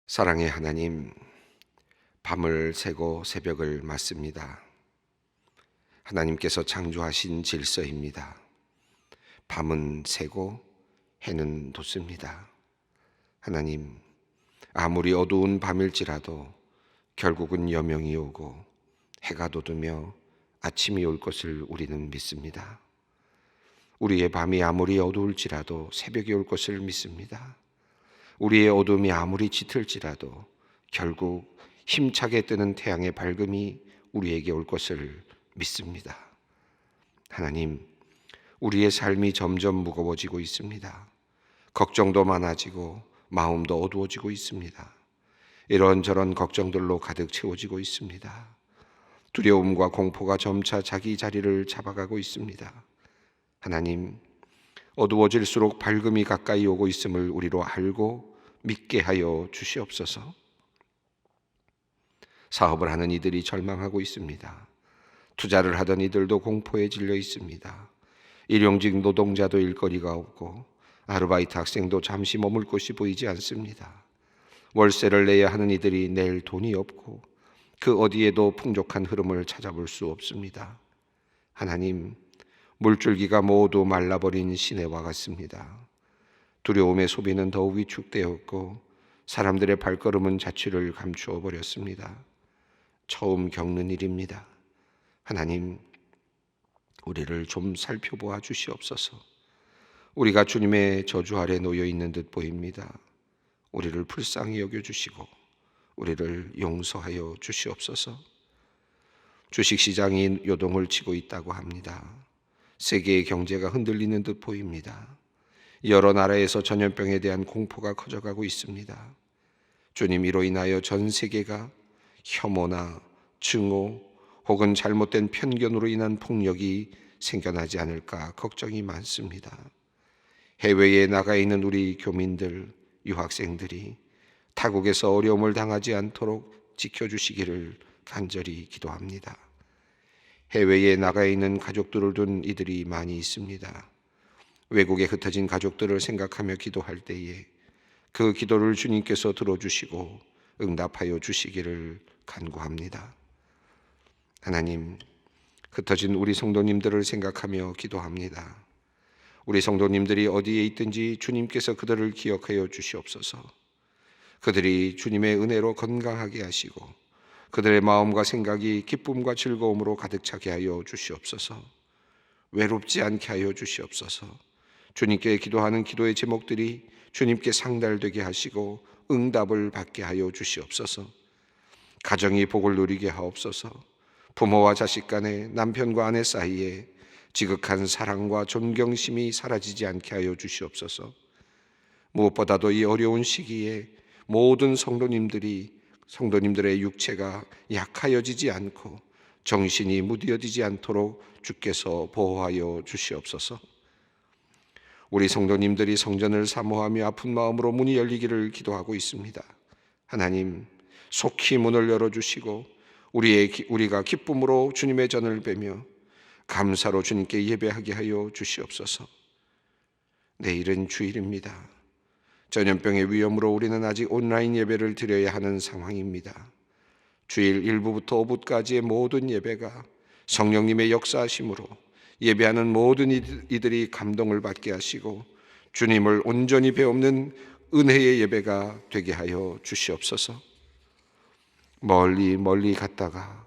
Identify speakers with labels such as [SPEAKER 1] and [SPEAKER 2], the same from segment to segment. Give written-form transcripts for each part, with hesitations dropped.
[SPEAKER 1] 사랑의 하나님, 밤을 새고 새벽을 맞습니다. 하나님께서 창조하신 질서입니다. 밤은 새고 해는 돋습니다. 하나님, 아무리 어두운 밤일지라도 결국은 여명이 오고 해가 돋으며 아침이 올 것을 우리는 믿습니다. 우리의 밤이 아무리 어두울지라도 새벽이 올 것을 믿습니다. 우리의 어둠이 아무리 짙을지라도 결국 힘차게 뜨는 태양의 밝음이 우리에게 올 것을 믿습니다. 하나님, 우리의 삶이 점점 무거워지고 있습니다. 걱정도 많아지고 마음도 어두워지고 있습니다. 이런저런 걱정들로 가득 채워지고 있습니다. 두려움과 공포가 점차 자기 자리를 잡아가고 있습니다. 하나님, 어두워질수록 밝음이 가까이 오고 있음을 우리로 알고 믿게 하여 주시옵소서. 사업을 하는 이들이 절망하고 있습니다. 투자를 하던 이들도 공포에 질려 있습니다. 일용직 노동자도 일거리가 없고 아르바이트 학생도 잠시 머물 곳이 보이지 않습니다. 월세를 내야 하는 이들이 낼 돈이 없고 그 어디에도 풍족한 흐름을 찾아볼 수 없습니다. 하나님, 물줄기가 모두 말라버린 시내와 같습니다. 두려움의 소비는 더욱 위축되었고 사람들의 발걸음은 자취를 감추어 버렸습니다. 처음 겪는 일입니다. 하나님, 우리를 좀 살펴보아 주시옵소서. 우리가 주님의 저주 아래 놓여 있는 듯 보입니다. 우리를 불쌍히 여겨주시고 우리를 용서하여 주시옵소서. 주식시장이 요동을 치고 있다고 합니다. 세계의 경제가 흔들리는 듯 보입니다. 여러 나라에서 전염병에 대한 공포가 커져가고 있습니다. 주님, 이로 인하여 전 세계가 혐오나 증오 혹은 잘못된 편견으로 인한 폭력이 생겨나지 않을까 걱정이 많습니다. 해외에 나가 있는 우리 교민들, 유학생들이 타국에서 어려움을 당하지 않도록 지켜주시기를 간절히 기도합니다. 해외에 나가 있는 가족들을 둔 이들이 많이 있습니다. 외국에 흩어진 가족들을 생각하며 기도할 때에 그 기도를 주님께서 들어주시고 응답하여 주시기를 간구합니다. 하나님, 흩어진 우리 성도님들을 생각하며 기도합니다. 우리 성도님들이 어디에 있든지 주님께서 그들을 기억하여 주시옵소서. 그들이 주님의 은혜로 건강하게 하시고 그들의 마음과 생각이 기쁨과 즐거움으로 가득 차게 하여 주시옵소서. 외롭지 않게 하여 주시옵소서. 주님께 기도하는 기도의 제목들이 주님께 상달되게 하시고 응답을 받게 하여 주시옵소서. 가정이 복을 누리게 하옵소서. 부모와 자식 간에, 남편과 아내 사이에 지극한 사랑과 존경심이 사라지지 않게 하여 주시옵소서. 무엇보다도 이 어려운 시기에 모든 성도님들의 육체가 약하여지지 않고 정신이 무디어지지 않도록 주께서 보호하여 주시옵소서. 우리 성도님들이 성전을 사모하며 아픈 마음으로 문이 열리기를 기도하고 있습니다. 하나님, 속히 문을 열어주시고 우리가 기쁨으로 주님의 전을 뵈며 감사로 주님께 예배하게 하여 주시옵소서. 내일은 주일입니다. 전염병의 위험으로 우리는 아직 온라인 예배를 드려야 하는 상황입니다. 주일 1부부터 5부까지의 모든 예배가 성령님의 역사하심으로 예배하는 모든 이들이 감동을 받게 하시고 주님을 온전히 배우는 은혜의 예배가 되게 하여 주시옵소서. 멀리 갔다가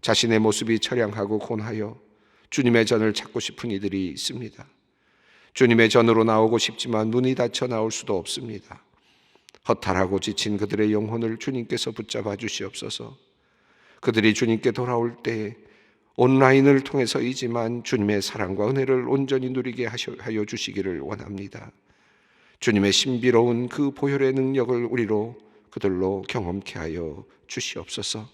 [SPEAKER 1] 자신의 모습이 처량하고 곤하여 주님의 전을 찾고 싶은 이들이 있습니다. 주님의 전으로 나오고 싶지만 눈이 닫혀 나올 수도 없습니다. 허탈하고 지친 그들의 영혼을 주님께서 붙잡아 주시옵소서. 그들이 주님께 돌아올 때 온라인을 통해서이지만 주님의 사랑과 은혜를 온전히 누리게 하여 주시기를 원합니다. 주님의 신비로운 그 보혈의 능력을 그들로 경험케 하여 주시옵소서.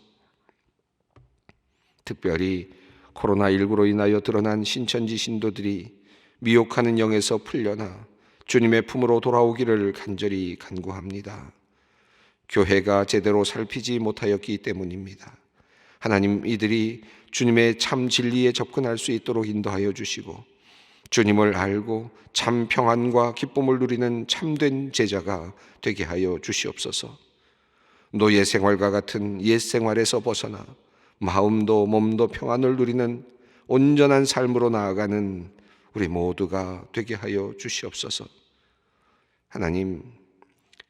[SPEAKER 1] 특별히 코로나19로 인하여 드러난 신천지 신도들이 미혹하는 영에서 풀려나 주님의 품으로 돌아오기를 간절히 간구합니다. 교회가 제대로 살피지 못하였기 때문입니다. 하나님, 이들이 주님의 참 진리에 접근할 수 있도록 인도하여 주시고 주님을 알고 참 평안과 기쁨을 누리는 참된 제자가 되게 하여 주시옵소서. 노예 생활과 같은 옛 생활에서 벗어나 마음도 몸도 평안을 누리는 온전한 삶으로 나아가는 우리 모두가 되게 하여 주시옵소서. 하나님,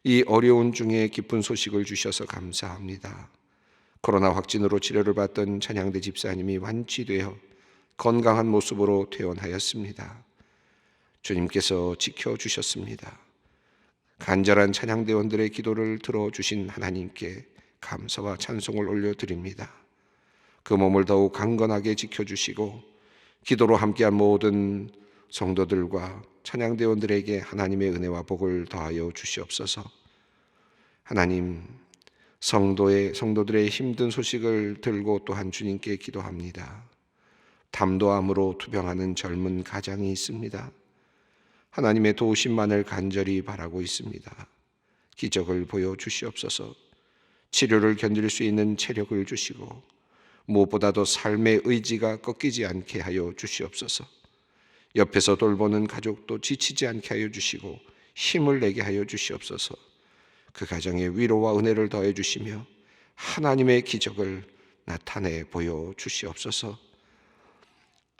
[SPEAKER 1] 이 어려운 중에 기쁜 소식을 주셔서 감사합니다. 코로나 확진으로 치료를 받던 찬양대 집사님이 완치되어 건강한 모습으로 퇴원하였습니다. 주님께서 지켜주셨습니다. 간절한 찬양대원들의 기도를 들어주신 하나님께 감사와 찬송을 올려드립니다. 그 몸을 더욱 강건하게 지켜주시고 기도로 함께한 모든 성도들과 찬양대원들에게 하나님의 은혜와 복을 더하여 주시옵소서. 하나님, 성도들의 힘든 소식을 들고 또한 주님께 기도합니다. 담도암으로 투병하는 젊은 가장이 있습니다. 하나님의 도우심만을 간절히 바라고 있습니다. 기적을 보여주시옵소서. 치료를 견딜 수 있는 체력을 주시고 무엇보다도 삶의 의지가 꺾이지 않게 하여 주시옵소서. 옆에서 돌보는 가족도 지치지 않게 하여 주시고 힘을 내게 하여 주시옵소서. 그 가정에 위로와 은혜를 더해 주시며 하나님의 기적을 나타내 보여 주시옵소서.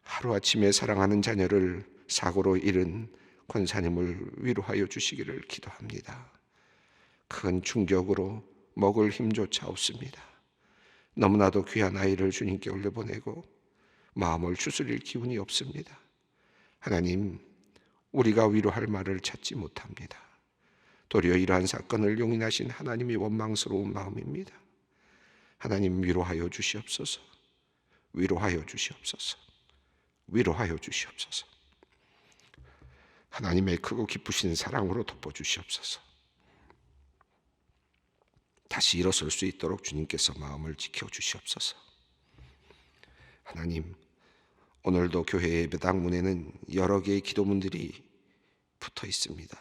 [SPEAKER 1] 하루아침에 사랑하는 자녀를 사고로 잃은 권사님을 위로하여 주시기를 기도합니다. 큰 충격으로 먹을 힘조차 없습니다. 너무나도 귀한 아이를 주님께 올려보내고 마음을 추스릴 기운이 없습니다. 하나님, 우리가 위로할 말을 찾지 못합니다. 도리어 이러한 사건을 용인하신 하나님이 원망스러운 마음입니다. 하나님, 위로하여 주시옵소서. 위로하여 주시옵소서. 위로하여 주시옵소서. 하나님의 크고 기쁘신 사랑으로 덮어주시옵소서. 다시 일어설 수 있도록 주님께서 마음을 지켜주시옵소서. 하나님, 오늘도 교회 예배당 문에는 여러 개의 기도문들이 붙어 있습니다.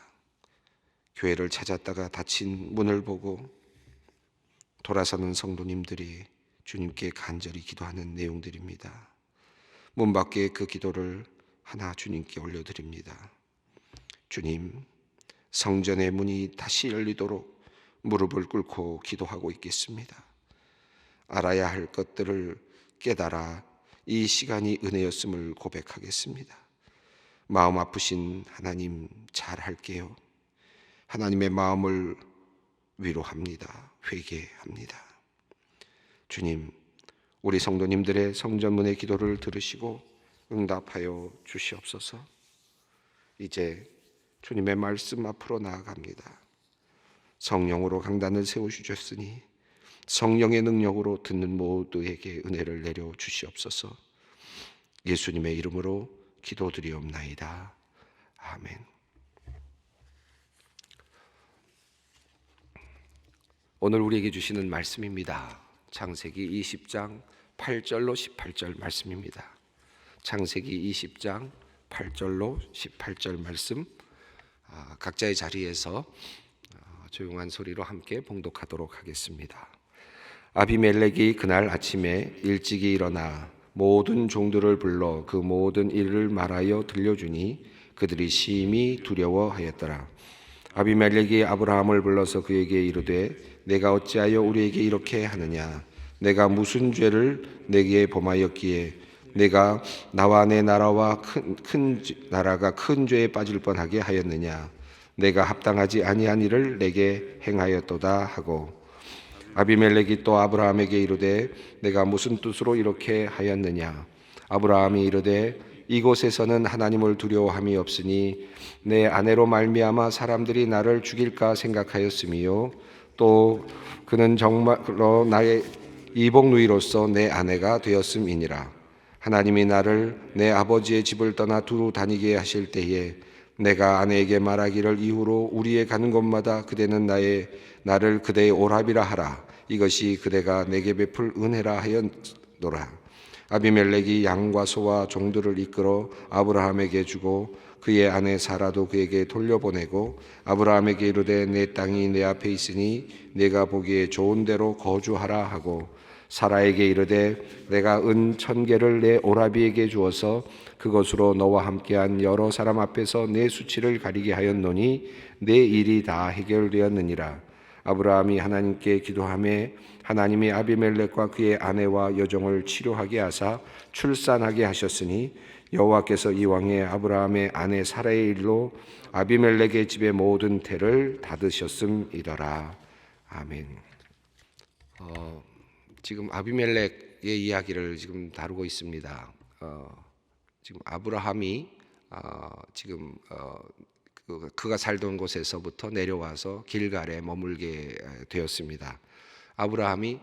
[SPEAKER 1] 교회를 찾았다가 닫힌 문을 보고 돌아서는 성도님들이 주님께 간절히 기도하는 내용들입니다. 문 밖에 그 기도를 하나 주님께 올려드립니다. 주님, 성전의 문이 다시 열리도록 무릎을 꿇고 기도하고 있겠습니다. 알아야 할 것들을 깨달아 이 시간이 은혜였음을 고백하겠습니다. 마음 아프신 하나님, 잘할게요. 하나님의 마음을 위로합니다. 회개합니다. 주님, 우리 성도님들의 성전문의 기도를 들으시고 응답하여 주시옵소서. 이제 주님의 말씀 앞으로 나아갑니다. 성령으로 강단을 세우주셨으니 성령의 능력으로 듣는 모두에게 은혜를 내려 주시옵소서. 예수님의 이름으로 기도드리옵나이다. 아멘. 오늘 우리에게 주시는 말씀입니다. 창세기 20장 8절로 18절 말씀입니다. 창세기 20장 8절로 18절 말씀, 각자의 자리에서 조용한 소리로 함께 봉독하도록 하겠습니다. 아비멜렉이 그날 아침에 일찍이 일어나 모든 종들을 불러 그 모든 일을 말하여 들려주니 그들이 심히 두려워하였더라. 아비멜렉이 아브라함을 불러서 그에게 이르되 내가 어찌하여 우리에게 이렇게 하느냐? 내가 무슨 죄를 내게 범하였기에 내가 나와 내 나라와 큰 나라가 큰 죄에 빠질 뻔하게 하였느냐? 내가 합당하지 아니한 일을 내게 행하였도다 하고, 아비멜렉이 또 아브라함에게 이르되 내가 무슨 뜻으로 이렇게 하였느냐? 아브라함이 이르되 이곳에서는 하나님을 두려워함이 없으니 내 아내로 말미암아 사람들이 나를 죽일까 생각하였으며 또 그는 정말로 나의 이복 누이로서 내 아내가 되었음이니라. 하나님이 나를 내 아버지의 집을 떠나 두루 다니게 하실 때에 내가 아내에게 말하기를 이후로 우리의 가는 곳마다 그대는 나를 그대의 오랍이라 하라. 이것이 그대가 내게 베풀 은혜라 하였노라. 아비멜렉이 양과 소와 종들을 이끌어 아브라함에게 주고 그의 아내 사라도 그에게 돌려보내고 아브라함에게 이르되 내 땅이 내 앞에 있으니 내가 보기에 좋은 데로 거주하라 하고, 사라에게 이르되 내가 은 1000개를 내 오라비에게 주어서 그것으로 너와 함께한 여러 사람 앞에서 내 수치를 가리게 하였노니 내 일이 다 해결되었느니라. 아브라함이 하나님께 기도하매 하나님이 아비멜렉과 그의 아내와 여종을 치료하게 하사 출산하게 하셨으니 여호와께서 이왕에 아브라함의 아내 사라의 일로 아비멜렉의 집의 모든 태를 닫으셨음이더라. 아멘. 지금 아비멜렉의 이야기를 지금 다루고 있습니다. 지금 아브라함이 지금 그가 살던 곳에서부터 내려와서 길갈에 머물게 되었습니다. 아브라함이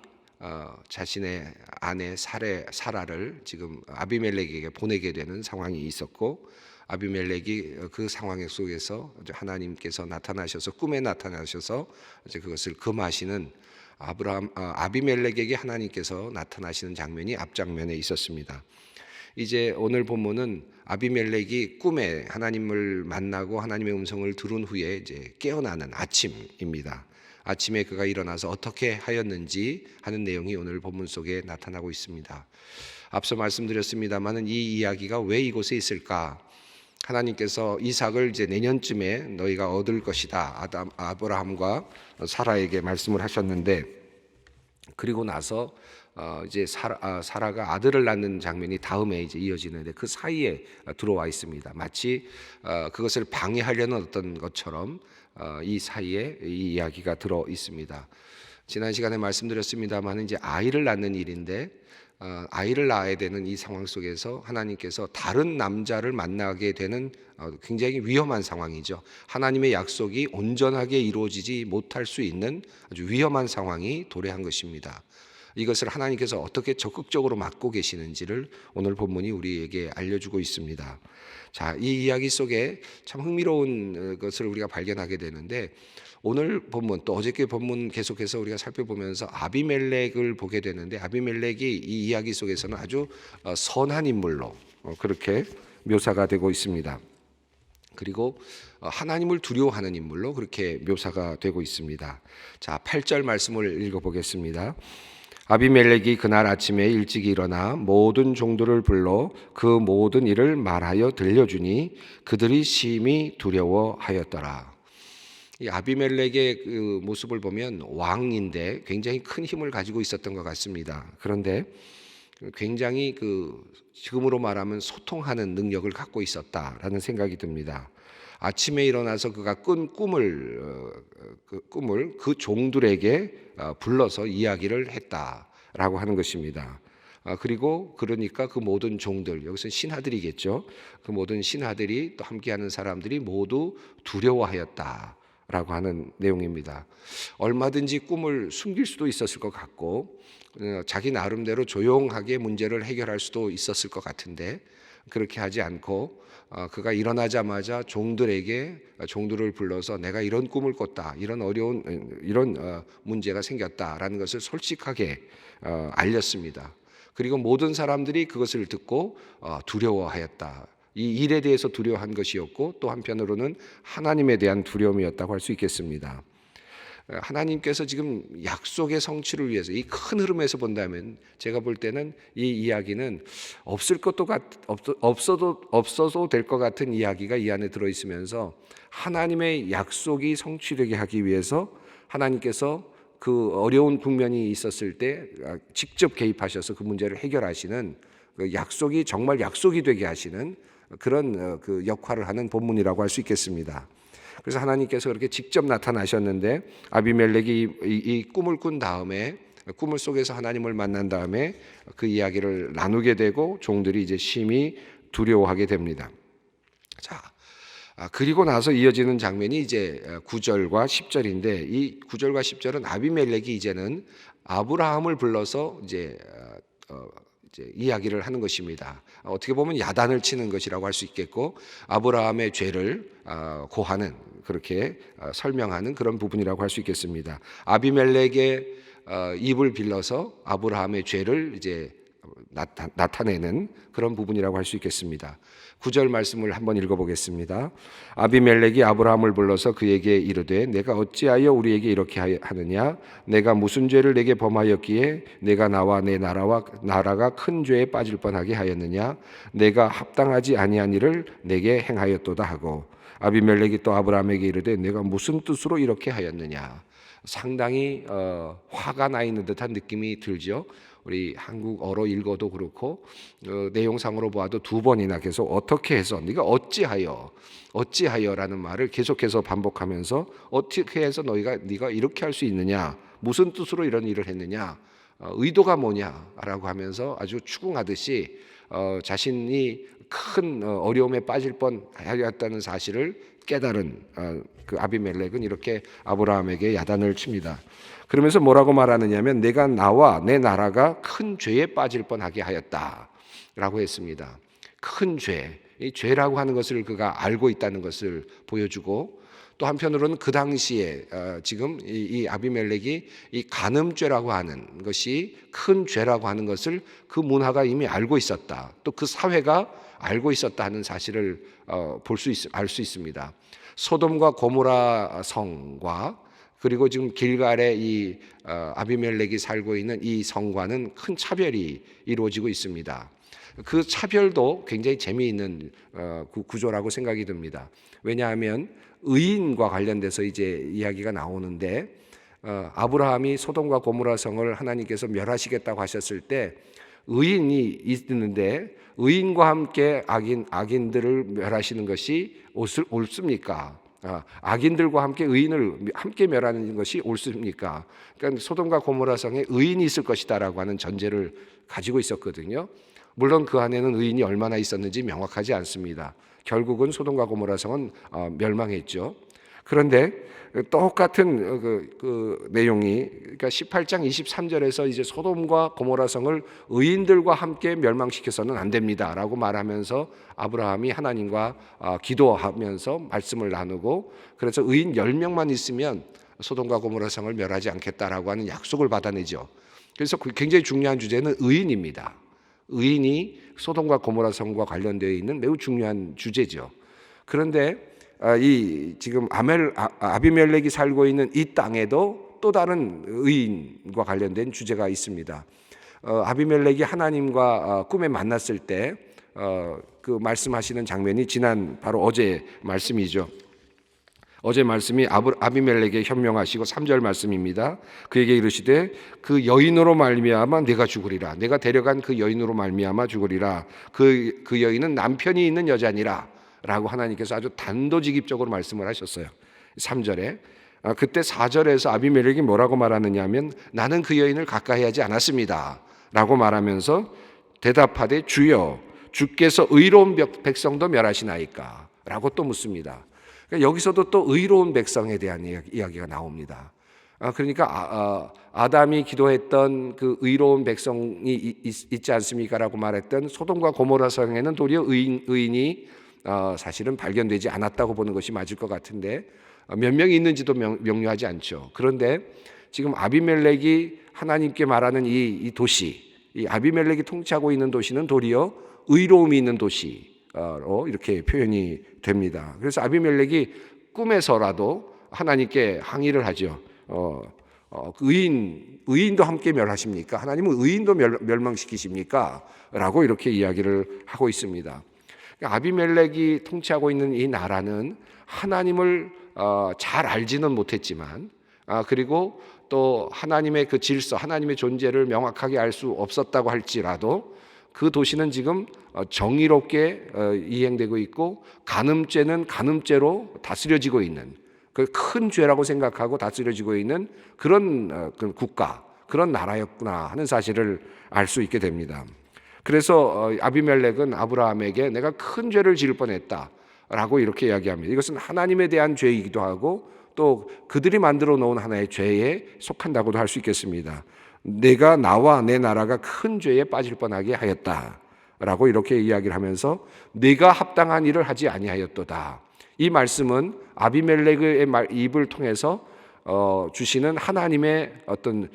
[SPEAKER 1] 자신의 아내 사라를 지금 아비멜렉에게 보내게 되는 상황이 있었고, 아비멜렉이 그 상황 속에서 하나님께서 나타나셔서 꿈에 나타나셔서 이제 그것을 금하시는 아비멜렉에게 하나님께서 나타나시는 장면이 앞장면에 있었습니다. 이제 오늘 본문은 아비멜렉이 꿈에 하나님을 만나고 하나님의 음성을 들은 후에 이제 깨어나는 아침입니다. 아침에 그가 일어나서 어떻게 하였는지 하는 내용이 오늘 본문 속에 나타나고 있습니다. 앞서 말씀드렸습니다만은 이 이야기가 왜 이곳에 있을까? 하나님께서 이삭을 이제 내년쯤에 너희가 얻을 것이다. 아브라함과 사라에게 말씀을 하셨는데, 그리고 나서 이제 사라가 아들을 낳는 장면이 다음에 이제 이어지는데 그 사이에 들어와 있습니다. 마치 그것을 방해하려는 어떤 것처럼 이 사이에 이 이야기가 들어 있습니다. 지난 시간에 말씀드렸습니다만 이제 아이를 낳는 일인데, 아이를 낳아야 되는 이 상황 속에서 하나님께서 다른 남자를 만나게 되는 굉장히 위험한 상황이죠. 하나님의 약속이 온전하게 이루어지지 못할 수 있는 아주 위험한 상황이 도래한 것입니다. 이것을 하나님께서 어떻게 적극적으로 막고 계시는지를 오늘 본문이 우리에게 알려주고 있습니다. 자, 이 이야기 속에 참 흥미로운 것을 우리가 발견하게 되는데, 오늘 본문 또 어저께 본문 계속해서 우리가 살펴보면서 아비멜렉을 보게 되는데, 아비멜렉이 이 이야기 속에서는 아주 선한 인물로 그렇게 묘사가 되고 있습니다. 그리고 하나님을 두려워하는 인물로 그렇게 묘사가 되고 있습니다. 자, 8절 말씀을 읽어보겠습니다. 아비멜렉이 그날 아침에 일찍 일어나 모든 종들을 불러 그 모든 일을 말하여 들려주니 그들이 심히 두려워하였더라. 이 아비멜렉의 그 모습을 보면 왕인데 굉장히 큰 힘을 가지고 있었던 것 같습니다. 그런데 굉장히 지금으로 말하면 소통하는 능력을 갖고 있었다라는 생각이 듭니다. 아침에 일어나서 그가 꾼 꿈을 그 종들에게 불러서 이야기를 했다라고 하는 것입니다. 그리고 그러니까 그 모든 종들, 여기서 신하들이겠죠. 그 모든 신하들이 또 함께하는 사람들이 모두 두려워하였다라고 하는 내용입니다. 얼마든지 꿈을 숨길 수도 있었을 것 같고, 자기 나름대로 조용하게 문제를 해결할 수도 있었을 것 같은데, 그렇게 하지 않고 그가 일어나자마자 종들을 불러서 내가 이런 꿈을 꿨다, 이런 문제가 생겼다라는 것을 솔직하게 알렸습니다. 그리고 모든 사람들이 그것을 듣고 두려워하였다. 이 일에 대해서 두려워한 것이었고, 또 한편으로는 하나님에 대한 두려움이었다고 할 수 있겠습니다. 하나님께서 지금 약속의 성취를 위해서 이 큰 흐름에서 본다면 제가 볼 때는 이 이야기는 없어도 될 것 같은 이야기가 이 안에 들어있으면서 하나님의 약속이 성취되게 하기 위해서 하나님께서 그 어려운 국면이 있었을 때 직접 개입하셔서 그 문제를 해결하시는, 그 약속이 정말 약속이 되게 하시는 그런 그 역할을 하는 본문이라고 할 수 있겠습니다. 그래서 하나님께서 그렇게 직접 나타나셨는데, 아비멜렉이 이 꿈을 꾼 다음에, 꿈을 속에서 하나님을 만난 다음에 그 이야기를 나누게 되고 종들이 이제 심히 두려워하게 됩니다. 자, 그리고 나서 이어지는 장면이 이제 9절과 10절인데, 이 9절과 10절은 아비멜렉이 이제는 아브라함을 불러서 이제 이야기를 하는 것입니다. 어떻게 보면 야단을 치는 것이라고 할 수 있겠고, 아브라함의 죄를 고하는, 그렇게 설명하는 그런 부분이라고 할 수 있겠습니다. 아비멜렉의 입을 빌려서 아브라함의 죄를 이제 나타내는 그런 부분이라고 할 수 있겠습니다. 9절 말씀을 한번 읽어보겠습니다. 아비멜렉이 아브라함을 불러서 그에게 이르되 내가 어찌하여 우리에게 이렇게 하느냐? 내가 무슨 죄를 내게 범하였기에 내가 나와 내 나라가 큰 죄에 빠질 뻔하게 하였느냐? 내가 합당하지 아니한 일을 내게 행하였도다 하고, 아비멜렉이 또 아브라함에게 이르되 내가 무슨 뜻으로 이렇게 하였느냐? 상당히 화가 나 있는 듯한 느낌이 들죠. 우리 한국어로 읽어도 그렇고 내용상으로 보아도 두 번이나 계속 어떻게 해서 네가 어찌하여라는 말을 계속해서 반복하면서 어떻게 해서 네가 이렇게 할 수 있느냐, 무슨 뜻으로 이런 일을 했느냐, 의도가 뭐냐라고 하면서 아주 추궁하듯이 자신이 큰 어려움에 빠질 뻔하였다는 사실을 깨달은 그 아비멜렉은 이렇게 아브라함에게 야단을 칩니다. 그러면서 뭐라고 말하느냐면 내가 나와 내 나라가 큰 죄에 빠질 뻔하게 하였다라고 했습니다. 큰 죄, 이 죄라고 하는 것을 그가 알고 있다는 것을 보여주고, 또 한편으로는 그 당시에 지금 이 아비멜렉이 이 간음죄라고 하는 것이 큰 죄라고 하는 것을 그 문화가 이미 알고 있었다. 또 그 사회가 알고 있었다 하는 사실을 알 수 있습니다. 소돔과 고모라 성과 그리고 지금 길갈에 이 아비멜렉이 살고 있는 이 성과는 큰 차별이 이루어지고 있습니다. 그 차별도 굉장히 재미있는 구조라고 생각이 듭니다. 왜냐하면 의인과 관련돼서 이제 이야기가 나오는데 아브라함이 소돔과 고모라 성을 하나님께서 멸하시겠다고 하셨을 때 의인이 있는데 의인과 함께 악인들을 멸하시는 것이 옳습니까? 악인들과 함께 의인을 함께 멸하는 것이 옳습니까? 그러니까 소돔과 고모라 성에 의인이 있을 것이다라고 하는 전제를 가지고 있었거든요. 물론 그 안에는 의인이 얼마나 있었는지 명확하지 않습니다. 결국은 소돔과 고모라 성은 멸망했죠. 그런데 똑같은 그 내용이, 그러니까 18장 23절에서 이제 소돔과 고모라 성을 의인들과 함께 멸망시켜서는 안 됩니다라고 말하면서 아브라함이 하나님과 기도하면서 말씀을 나누고, 그래서 의인 10명만 있으면 소돔과 고모라 성을 멸하지 않겠다라고 하는 약속을 받아내죠. 그래서 굉장히 중요한 주제는 의인입니다. 의인이 소돔과 고모라 성과 관련되어 있는 매우 중요한 주제죠. 그런데 이 지금 아비멜렉이 살고 있는 이 땅에도 또 다른 의인과 관련된 주제가 있습니다. 아비멜렉이 하나님과 꿈에 만났을 때 그 말씀하시는 장면이 바로 어제 말씀이죠. 어제 말씀이 아비멜렉에 현명하시고 3절 말씀입니다. 그에게 이르시되 그 여인으로 말미암아 내가 죽으리라. 내가 데려간 그 여인으로 말미암아 죽으리라. 그 여인은 남편이 있는 여자니라 라고 하나님께서 아주 단도직입적으로 말씀을 하셨어요. 3절에. 그때 4절에서 아비멜렉이 뭐라고 말하느냐 하면 나는 그 여인을 가까이 하지 않았습니다 라고 말하면서 대답하되 주여 주께서 의로운 백성도 멸하시나이까 라고 또 묻습니다. 그러니까 여기서도 또 의로운 백성에 대한 이야기가 나옵니다. 그러니까 아담이 기도했던 그 의로운 백성이 있지 않습니까 라고 말했던 소돔과 고모라 성에는 도리어 의인이 사실은 발견되지 않았다고 보는 것이 맞을 것 같은데 몇 명이 있는지도 명료하지 않죠. 그런데 지금 아비멜렉이 하나님께 말하는 이 도시, 이 아비멜렉이 통치하고 있는 도시는 도리어 의로움이 있는 도시로 이렇게 표현이 됩니다. 그래서 아비멜렉이 꿈에서라도 하나님께 항의를 하죠. 의인도 함께 멸하십니까? 하나님은 의인도 멸망시키십니까? 라고 이렇게 이야기를 하고 있습니다. 아비멜렉이 통치하고 있는 이 나라는 하나님을 잘 알지는 못했지만 그리고 또 하나님의 그 질서, 하나님의 존재를 명확하게 알 수 없었다고 할지라도 그 도시는 지금 정의롭게 이행되고 있고 간음죄는 간음죄로 다스려지고 있는, 그 큰 죄라고 생각하고 다스려지고 있는 그런 국가, 그런 나라였구나 하는 사실을 알 수 있게 됩니다. 그래서 아비멜렉은 아브라함에게 내가 큰 죄를 지을 뻔했다라고 이렇게 이야기합니다. 이것은 하나님에 대한 죄이기도 하고 또 그들이 만들어 놓은 하나의 죄에 속한다고도 할 수 있겠습니다. 내가 나와 내 나라가 큰 죄에 빠질 뻔하게 하였다라고 이렇게 이야기를 하면서 내가 합당한 일을 하지 아니하였도다. 이 말씀은 아비멜렉의 입을 통해서 주시는 하나님의 어떤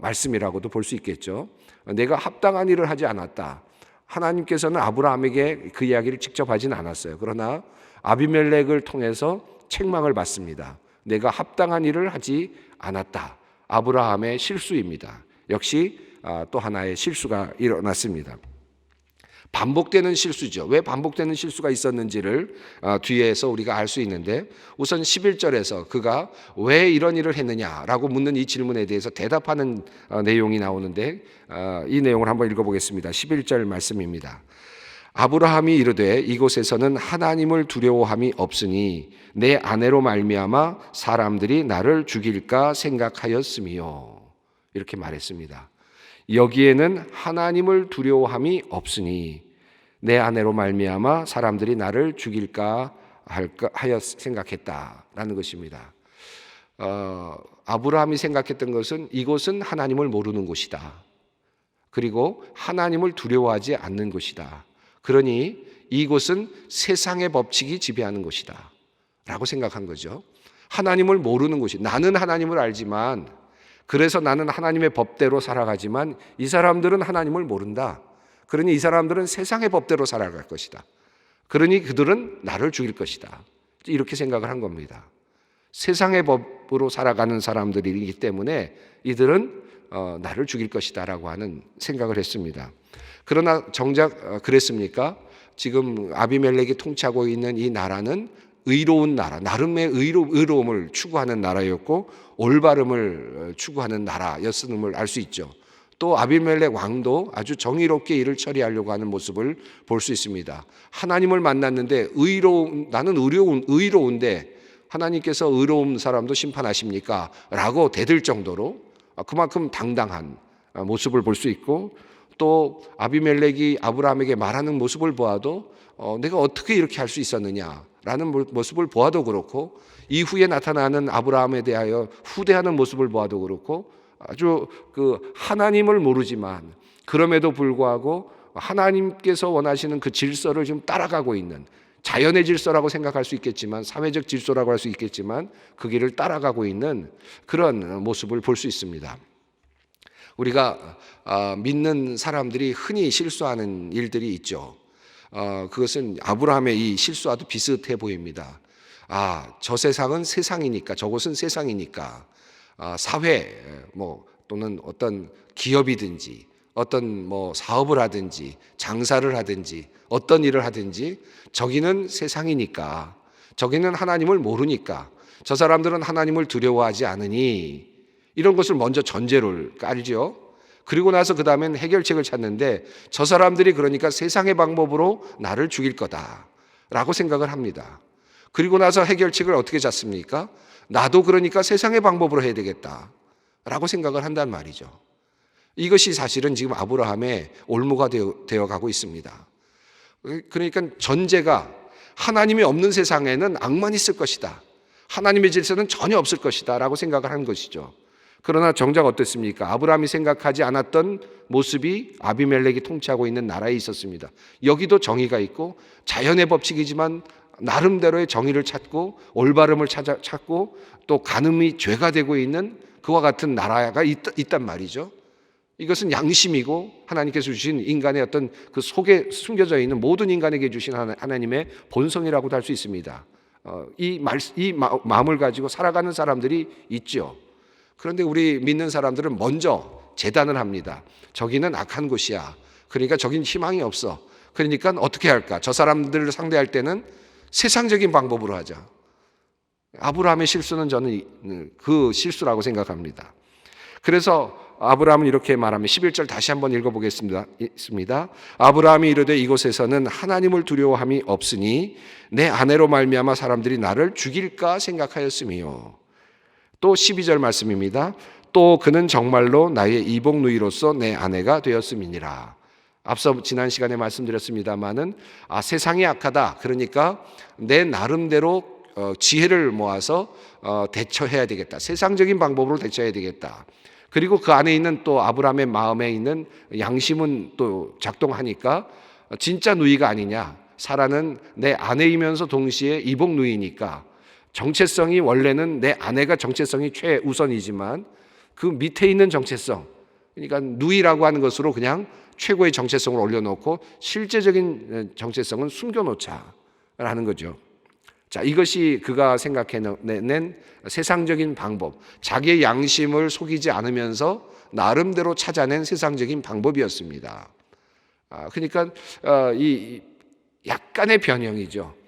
[SPEAKER 1] 말씀이라고도 볼 수 있겠죠. 내가 합당한 일을 하지 않았다. 하나님께서는 아브라함에게 그 이야기를 직접 하진 않았어요. 그러나 아비멜렉을 통해서 책망을 받습니다. 내가 합당한 일을 하지 않았다. 아브라함의 실수입니다. 역시 또 하나의 실수가 일어났습니다. 반복되는 실수죠. 왜 반복되는 실수가 있었는지를 뒤에서 우리가 알 수 있는데, 우선 11절에서 그가 왜 이런 일을 했느냐라고 묻는 이 질문에 대해서 대답하는 내용이 나오는데, 이 내용을 한번 읽어보겠습니다. 11절 말씀입니다. 아브라함이 이르되 이곳에서는 하나님을 두려워함이 없으니 내 아내로 말미암아 사람들이 나를 죽일까 생각하였음이요. 이렇게 말했습니다. 여기에는 하나님을 두려워함이 없으니 내 아내로 말미암아 사람들이 나를 죽일까 하여 생각했다라는 것입니다. 아브라함이 생각했던 것은 이곳은 하나님을 모르는 곳이다. 그리고 하나님을 두려워하지 않는 곳이다. 그러니 이곳은 세상의 법칙이 지배하는 곳이다 라고 생각한 거죠. 하나님을 모르는 곳이, 나는 하나님을 알지만, 그래서 나는 하나님의 법대로 살아가지만 이 사람들은 하나님을 모른다. 그러니 이 사람들은 세상의 법대로 살아갈 것이다. 그러니 그들은 나를 죽일 것이다. 이렇게 생각을 한 겁니다. 세상의 법으로 살아가는 사람들이기 때문에 이들은 나를 죽일 것이다 라고 하는 생각을 했습니다. 그러나 정작 그랬습니까? 지금 아비멜렉이 통치하고 있는 이 나라는 의로운 나라, 나름의 의로움을 추구하는 나라였고 올바름을 추구하는 나라였음을 알 수 있죠. 또 아비멜렉 왕도 아주 정의롭게 일을 처리하려고 하는 모습을 볼 수 있습니다. 하나님을 만났는데 나는 의로운데 하나님께서 의로운 사람도 심판하십니까? 라고 대들 정도로 그만큼 당당한 모습을 볼 수 있고, 또 아비멜렉이 아브라함에게 말하는 모습을 보아도 내가 어떻게 이렇게 할 수 있었느냐라는 모습을 보아도 그렇고, 이후에 나타나는 아브라함에 대하여 후대하는 모습을 보아도 그렇고, 아주 그 하나님을 모르지만 그럼에도 불구하고 하나님께서 원하시는 그 질서를 지금 따라가고 있는, 자연의 질서라고 생각할 수 있겠지만, 사회적 질서라고 할 수 있겠지만 그 길을 따라가고 있는 그런 모습을 볼 수 있습니다. 우리가 믿는 사람들이 흔히 실수하는 일들이 있죠. 그것은 아브라함의 이 실수와도 비슷해 보입니다. 저 세상은 세상이니까, 저곳은 세상이니까, 사회 또는 어떤 기업이든지 어떤 사업을 하든지 장사를 하든지 어떤 일을 하든지 저기는 세상이니까, 저기는 하나님을 모르니까, 저 사람들은 하나님을 두려워하지 않으니, 이런 것을 먼저 전제를 깔죠. 그리고 나서 그 다음엔 해결책을 찾는데, 저 사람들이 그러니까 세상의 방법으로 나를 죽일 거다라고 생각을 합니다. 그리고 나서 해결책을 어떻게 찾습니까? 나도 그러니까 세상의 방법으로 해야 되겠다라고 생각을 한단 말이죠. 이것이 사실은 지금 아브라함의 올무가 되어 가고 있습니다. 그러니까 전제가 하나님이 없는 세상에는 악만 있을 것이다, 하나님의 질서는 전혀 없을 것이다 라고 생각을 한 것이죠. 그러나 정작 어땠습니까? 아브라함이 생각하지 않았던 모습이 아비멜렉이 통치하고 있는 나라에 있었습니다. 여기도 정의가 있고 자연의 법칙이지만 나름대로의 정의를 찾고 올바름을 찾고 또 간음이 죄가 되고 있는 그와 같은 나라가 있단 말이죠. 이것은 양심이고 하나님께서 주신 인간의 어떤 그 속에 숨겨져 있는 모든 인간에게 주신 하나님의 본성이라고도 할 수 있습니다. 이 마음을 가지고 살아가는 사람들이 있죠. 그런데 우리 믿는 사람들은 먼저 재단을 합니다. 저기는 악한 곳이야. 그러니까 저긴 희망이 없어. 그러니까 어떻게 할까? 저 사람들을 상대할 때는 세상적인 방법으로 하자. 아브라함의 실수는 저는 그 실수라고 생각합니다. 그래서 아브라함은 이렇게 말하면 11절 다시 한번 읽어보겠습니다. 아브라함이 이르되 이곳에서는 하나님을 두려워함이 없으니 내 아내로 말미암아 사람들이 나를 죽일까 생각하였음이요. 또 12절 말씀입니다. 또 그는 정말로 나의 이복 누이로서 내 아내가 되었음이니라. 앞서 지난 시간에 말씀드렸습니다마는 세상이 악하다, 그러니까 내 나름대로 지혜를 모아서 대처해야 되겠다, 세상적인 방법으로 대처해야 되겠다. 그리고 그 안에 있는 또 아브라함의 마음에 있는 양심은 또 작동하니까 진짜 누이가 아니냐, 사라는 내 아내이면서 동시에 이복 누이니까 정체성이, 원래는 내 아내가 정체성이 최우선이지만 그 밑에 있는 정체성, 그러니까 누이라고 하는 것으로 그냥 최고의 정체성을 올려놓고 실제적인 정체성은 숨겨놓자라는 거죠. 자, 이것이 그가 생각해낸 세상적인 방법, 자기의 양심을 속이지 않으면서 나름대로 찾아낸 세상적인 방법이었습니다. 그러니까 이 약간의 변형이죠.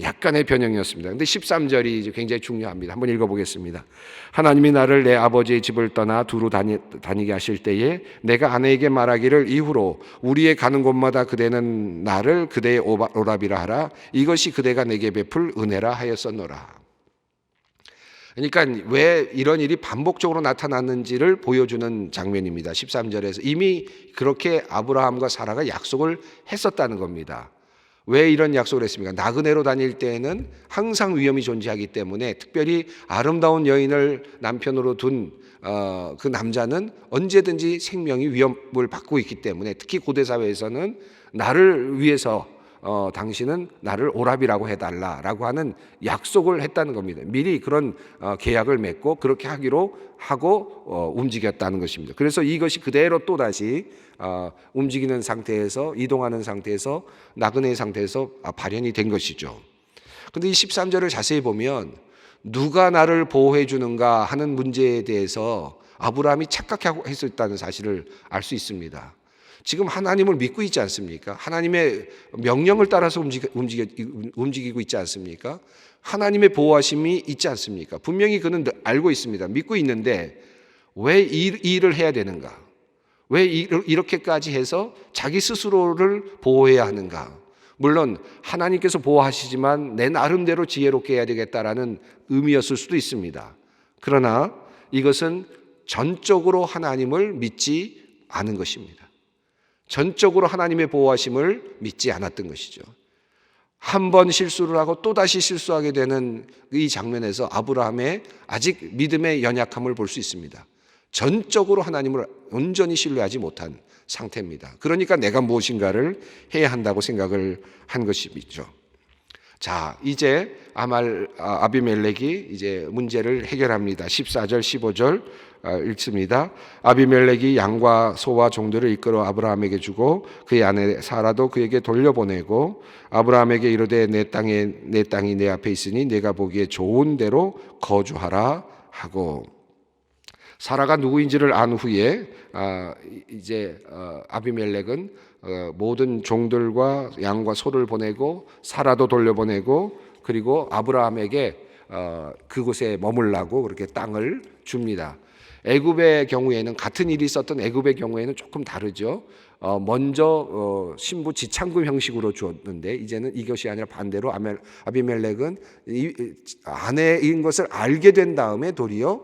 [SPEAKER 1] 약간의 변형이었습니다. 근데 13절이 굉장히 중요합니다. 한번 읽어보겠습니다. 하나님이 나를 내 아버지의 집을 떠나 두루 다니게 하실 때에 내가 아내에게 말하기를 이후로 우리의 가는 곳마다 그대는 나를 그대의 오라비라 하라. 이것이 그대가 내게 베풀 은혜라 하였었노라. 그러니까 왜 이런 일이 반복적으로 나타났는지를 보여주는 장면입니다. 13절에서 이미 그렇게 아브라함과 사라가 약속을 했었다는 겁니다. 왜 이런 약속을 했습니까? 나그네로 다닐 때에는 항상 위험이 존재하기 때문에 특별히 아름다운 여인을 남편으로 둔 그 남자는 언제든지 생명이 위협을 받고 있기 때문에 특히 고대 사회에서는 나를 위해서 당신은 나를 오라비라고 해달라라고 하는 약속을 했다는 겁니다. 미리 그런 계약을 맺고 그렇게 하기로 하고 움직였다는 것입니다. 그래서 이것이 그대로 또다시 움직이는 상태에서 이동하는 상태에서 나그네 상태에서 발현이 된 것이죠. 그런데 이 13절을 자세히 보면 누가 나를 보호해 주는가 하는 문제에 대해서 아브라함이 착각하고 했었다는 사실을 알 수 있습니다. 지금 하나님을 믿고 있지 않습니까? 하나님의 명령을 따라서 움직이고 있지 않습니까? 하나님의 보호하심이 있지 않습니까? 분명히 그는 알고 있습니다. 믿고 있는데 왜 이 일을 해야 되는가? 왜 이렇게까지 해서 자기 스스로를 보호해야 하는가? 물론 하나님께서 보호하시지만 내 나름대로 지혜롭게 해야 되겠다라는 의미였을 수도 있습니다. 그러나 이것은 전적으로 하나님을 믿지 않은 것입니다. 전적으로 하나님의 보호하심을 믿지 않았던 것이죠. 한 번 실수를 하고 또다시 실수하게 되는 이 장면에서 아브라함의 아직 믿음의 연약함을 볼 수 있습니다. 전적으로 하나님을 온전히 신뢰하지 못한 상태입니다. 그러니까 내가 무엇인가를 해야 한다고 생각을 한 것이죠. 자, 이제 아비멜렉이 이제 문제를 해결합니다. 14절, 15절 읽습니다. 아비멜렉이 양과 소와 종들을 이끌어 아브라함에게 주고 그의 아내 사라도 그에게 돌려보내고 아브라함에게 이르되 내 땅이 내 앞에 있으니 내가 보기에 좋은 대로 거주하라 하고 사라가 누구인지를 안 후에 이제 아비멜렉은 모든 종들과 양과 소를 보내고 사라도 돌려보내고 그리고 아브라함에게 그곳에 머물라고 그렇게 땅을 줍니다. 애굽의 경우에는 같은 일이 있었던 애굽의 경우에는 조금 다르죠. 먼저 신부 지참금 형식으로 주었는데 이제는 이것이 아니라 반대로 아비멜렉은 아내인 것을 알게 된 다음에 도리어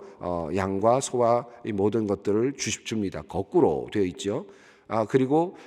[SPEAKER 1] 양과 소와 이 모든 것들을 줍니다. 거꾸로 되어 있죠. 그리고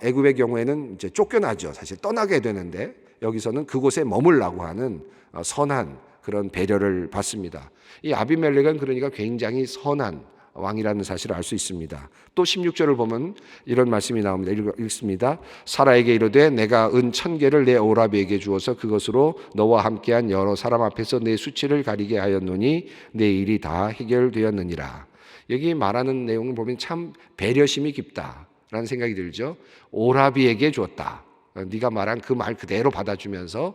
[SPEAKER 1] 애굽의 경우에는 이제 쫓겨나죠. 사실 떠나게 되는데 여기서는 그곳에 머물라고 하는 선한 그런 배려를 받습니다. 이 아비멜렉은 그러니까 굉장히 선한 왕이라는 사실을 알 수 있습니다. 또 16절을 보면 이런 말씀이 나옵니다. 읽습니다. 사라에게 이르되 내가 은 1000개를 내 오라비에게 주어서 그것으로 너와 함께한 여러 사람 앞에서 내 수치를 가리게 하였노니 내 일이 다 해결되었느니라. 여기 말하는 내용을 보면 참 배려심이 깊다라는 생각이 들죠. 오라비에게 주었다. 네가 말한 그 말 그대로 받아주면서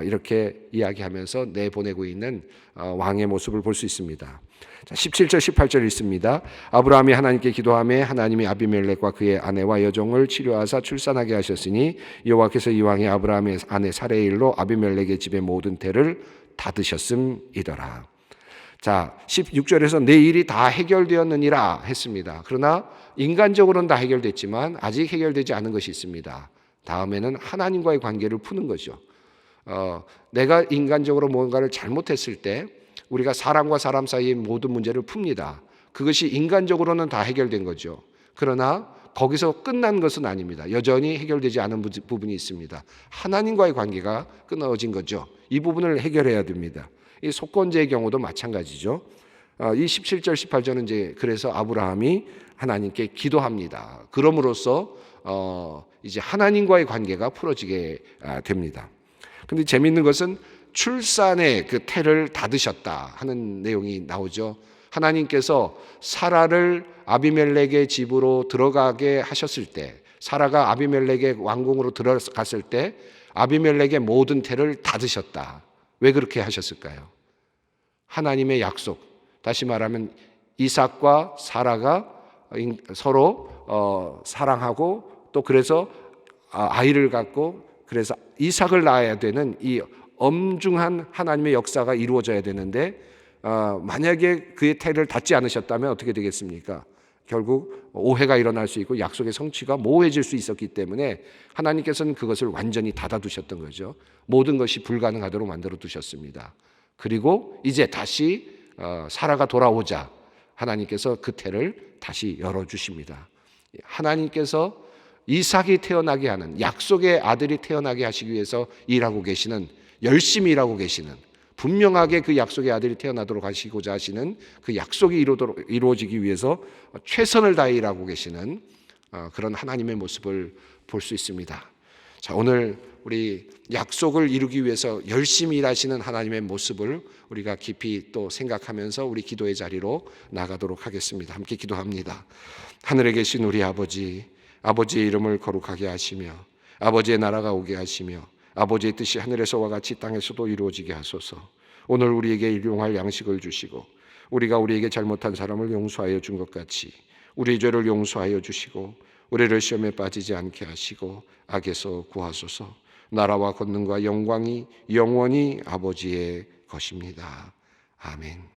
[SPEAKER 1] 이렇게 이야기하면서 내보내고 있는 왕의 모습을 볼 수 있습니다. 자, 17절 18절 읽습니다. 아브라함이 하나님께 기도하며 하나님이 아비멜렉과 그의 아내와 여종을 치료하사 출산하게 하셨으니 여호와께서 이왕에 아브라함의 아내 사레의 일로 아비멜렉의 집의 모든 태를 닫으셨음이더라. 자, 16절에서 내 일이 다 해결되었느니라 했습니다. 그러나 인간적으로는 다 해결됐지만 아직 해결되지 않은 것이 있습니다. 다음에는 하나님과의 관계를 푸는 거죠. 내가 인간적으로 뭔가를 잘못했을 때 우리가 사람과 사람 사이의 모든 문제를 풉니다. 그것이 인간적으로는 다 해결된 거죠. 그러나 거기서 끝난 것은 아닙니다. 여전히 해결되지 않은 부분이 있습니다. 하나님과의 관계가 끊어진 거죠. 이 부분을 해결해야 됩니다. 이 속건제의 경우도 마찬가지죠. 이 17절 18절은 이제 그래서 아브라함이 하나님께 기도합니다. 그럼으로써 이제 하나님과의 관계가 풀어지게 됩니다. 그런데 재미있는 것은 출산의 그 태를 닫으셨다 하는 내용이 나오죠. 하나님께서 사라를 아비멜렉의 집으로 들어가게 하셨을 때, 사라가 아비멜렉의 왕궁으로 들어갔을 때 아비멜렉의 모든 태를 닫으셨다. 왜 그렇게 하셨을까요? 하나님의 약속, 다시 말하면 이삭과 사라가 서로 사랑하고 또 그래서 아이를 갖고 그래서 이삭을 낳아야 되는 이 엄중한 하나님의 역사가 이루어져야 되는데 만약에 그의 태를 닫지 않으셨다면 어떻게 되겠습니까? 결국 오해가 일어날 수 있고 약속의 성취가 모호해질 수 있었기 때문에 하나님께서는 그것을 완전히 닫아두셨던 거죠. 모든 것이 불가능하도록 만들어 두셨습니다. 그리고 이제 다시 사라가 돌아오자 하나님께서 그 태를 다시 열어주십니다. 하나님께서 이삭이 태어나게 하는, 약속의 아들이 태어나게 하시기 위해서 일하고 계시는, 열심히 일하고 계시는, 분명하게 그 약속의 아들이 태어나도록 하시고자 하시는 그 약속이 이루어지기 위해서 최선을 다해 일하고 계시는 그런 하나님의 모습을 볼 수 있습니다. 자, 오늘 우리 약속을 이루기 위해서 열심히 일하시는 하나님의 모습을 우리가 깊이 또 생각하면서 우리 기도의 자리로 나가도록 하겠습니다. 함께 기도합니다. 하늘에 계신 우리 아버지, 아버지의 이름을 거룩하게 하시며 아버지의 나라가 오게 하시며 아버지의 뜻이 하늘에서와 같이 땅에서도 이루어지게 하소서. 오늘 우리에게 일용할 양식을 주시고 우리가 우리에게 잘못한 사람을 용서하여 준 것 같이 우리의 죄를 용서하여 주시고 우리를 시험에 빠지지 않게 하시고 악에서 구하소서. 나라와 권능과 영광이 영원히 아버지의 것입니다. 아멘.